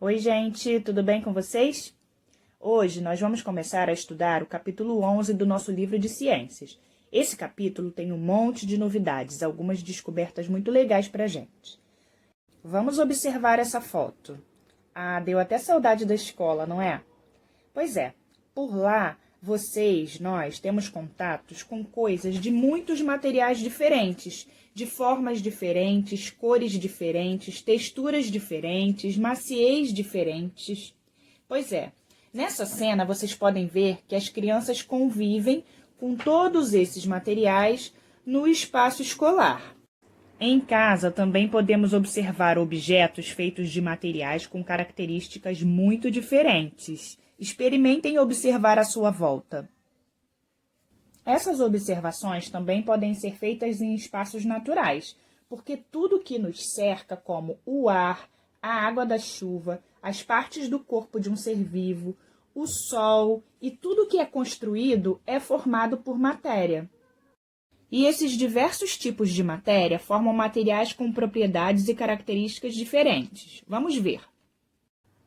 Oi, gente, tudo bem com vocês? Hoje nós vamos começar a estudar o capítulo 11 do nosso livro de ciências. Esse capítulo tem um monte de novidades, algumas descobertas muito legais pra gente. Vamos observar essa foto. Ah, deu até saudade da escola, não é? Pois é, por lá nós temos contatos com coisas de muitos materiais diferentes, de formas diferentes, cores diferentes, texturas diferentes, maciez diferentes. Pois é, nessa cena vocês podem ver que as crianças convivem com todos esses materiais no espaço escolar. Em casa também podemos observar objetos feitos de materiais com características muito diferentes. Experimentem observar à sua volta. Essas observações também podem ser feitas em espaços naturais, porque tudo que nos cerca, como o ar, a água da chuva, as partes do corpo de um ser vivo, o sol e tudo que é construído é formado por matéria. E esses diversos tipos de matéria formam materiais com propriedades e características diferentes. Vamos ver.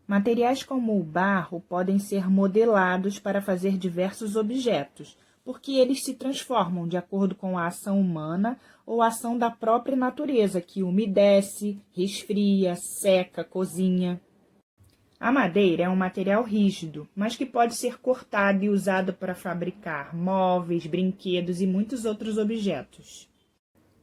Materiais como o barro podem ser modelados para fazer diversos objetos, porque eles se transformam de acordo com a ação humana ou a ação da própria natureza, que umedece, resfria, seca, cozinha. A madeira é um material rígido, mas que pode ser cortado e usado para fabricar móveis, brinquedos e muitos outros objetos.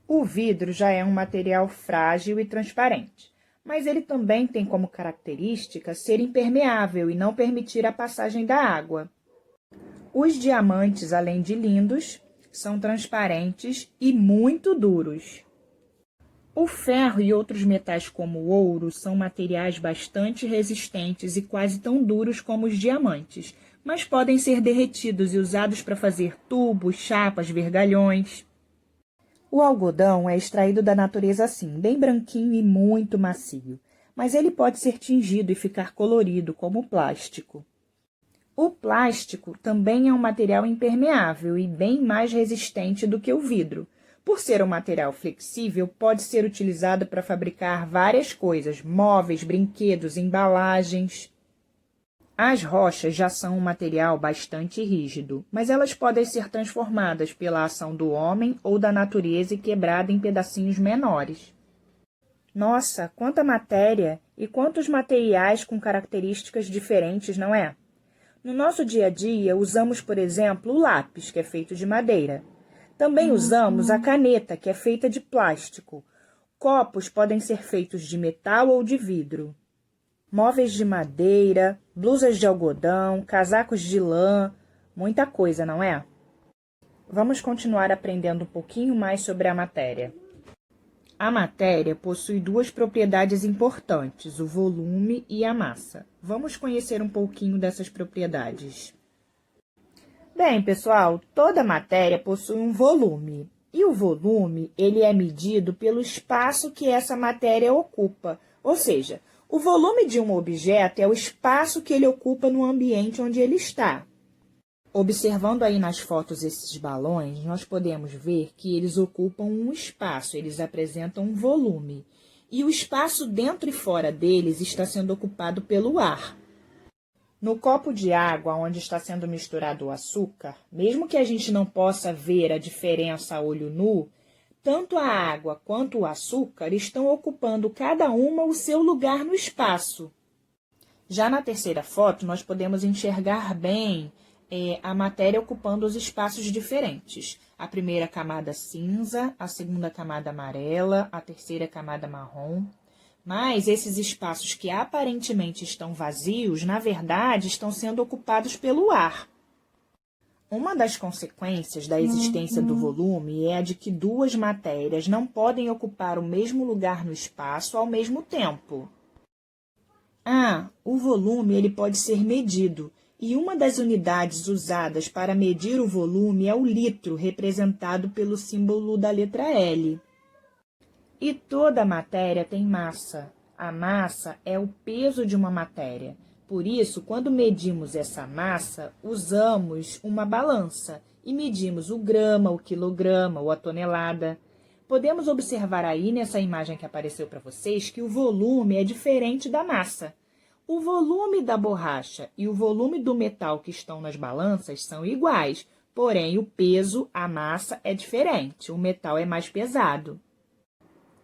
O vidro já é um material frágil e transparente, mas ele também tem como característica ser impermeável e não permitir a passagem da água. Os diamantes, além de lindos, são transparentes e muito duros. O ferro e outros metais como o ouro são materiais bastante resistentes e quase tão duros como os diamantes, mas podem ser derretidos e usados para fazer tubos, chapas, vergalhões. O algodão é extraído da natureza assim, bem branquinho e muito macio, mas ele pode ser tingido e ficar colorido, como o plástico. O plástico também é um material impermeável e bem mais resistente do que o vidro. Por ser um material flexível, pode ser utilizado para fabricar várias coisas, móveis, brinquedos, embalagens. As rochas já são um material bastante rígido, mas elas podem ser transformadas pela ação do homem ou da natureza e quebrada em pedacinhos menores. Nossa, quanta matéria e quantos materiais com características diferentes, não é? No nosso dia a dia, usamos, por exemplo, o lápis, que é feito de madeira. Também usamos a caneta, que é feita de plástico. Copos podem ser feitos de metal ou de vidro. Móveis de madeira, blusas de algodão, casacos de lã, muita coisa, não é? Vamos continuar aprendendo um pouquinho mais sobre a matéria. A matéria possui duas propriedades importantes, o volume e a massa. Vamos conhecer um pouquinho dessas propriedades. Bem, pessoal, toda matéria possui um volume. E o volume, ele é medido pelo espaço que essa matéria ocupa. Ou seja, o volume de um objeto é o espaço que ele ocupa no ambiente onde ele está. Observando aí nas fotos esses balões, nós podemos ver que eles ocupam um espaço, eles apresentam um volume. E o espaço dentro e fora deles está sendo ocupado pelo ar. No copo de água onde está sendo misturado o açúcar, mesmo que a gente não possa ver a diferença a olho nu, tanto a água quanto o açúcar estão ocupando cada uma o seu lugar no espaço. Já na terceira foto, nós podemos enxergar bem a matéria ocupando os espaços diferentes. A primeira camada cinza, a segunda camada amarela, a terceira camada marrom. Mas esses espaços que aparentemente estão vazios, na verdade, estão sendo ocupados pelo ar. Uma das consequências da existência do volume é a de que duas matérias não podem ocupar o mesmo lugar no espaço ao mesmo tempo. O volume ele pode ser medido, e uma das unidades usadas para medir o volume é o litro, representado pelo símbolo da letra L. E toda matéria tem massa. A massa é o peso de uma matéria. Por isso, quando medimos essa massa, usamos uma balança e medimos o grama, o quilograma ou a tonelada. Podemos observar aí nessa imagem que apareceu para vocês que o volume é diferente da massa. O volume da borracha e o volume do metal que estão nas balanças são iguais, porém o peso, a massa, é diferente, o metal é mais pesado.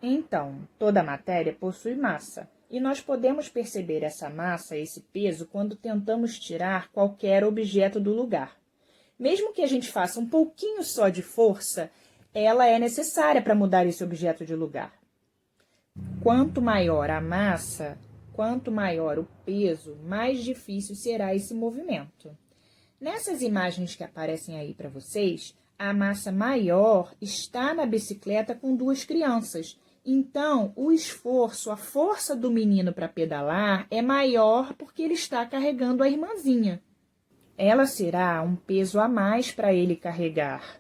Então, toda matéria possui massa, e nós podemos perceber essa massa, esse peso, quando tentamos tirar qualquer objeto do lugar. Mesmo que a gente faça um pouquinho só de força, ela é necessária para mudar esse objeto de lugar. Quanto maior a massa, quanto maior o peso, mais difícil será esse movimento. Nessas imagens que aparecem aí para vocês, a massa maior está na bicicleta com duas crianças. Então, o esforço, a força do menino para pedalar é maior porque ele está carregando a irmãzinha. Ela será um peso a mais para ele carregar.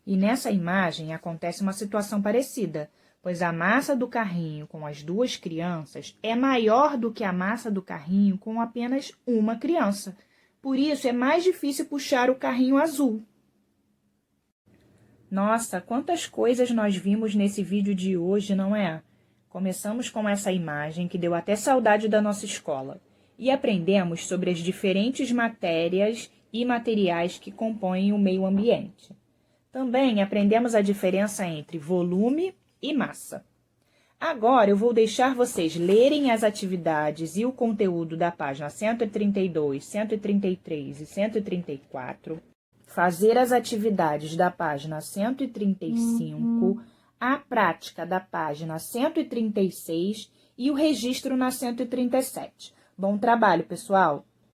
E nessa imagem acontece uma situação parecida, pois a massa do carrinho com as duas crianças é maior do que a massa do carrinho com apenas uma criança. Por isso, é mais difícil puxar o carrinho azul. Nossa, quantas coisas nós vimos nesse vídeo de hoje, não é? Começamos com essa imagem que deu até saudade da nossa escola. E aprendemos sobre as diferentes matérias e materiais que compõem o meio ambiente. Também aprendemos a diferença entre volume e massa. Agora eu vou deixar vocês lerem as atividades e o conteúdo da página 132, 133 e 134, fazer as atividades da página 135, a prática da página 136 e o registro na 137. Bom trabalho, pessoal!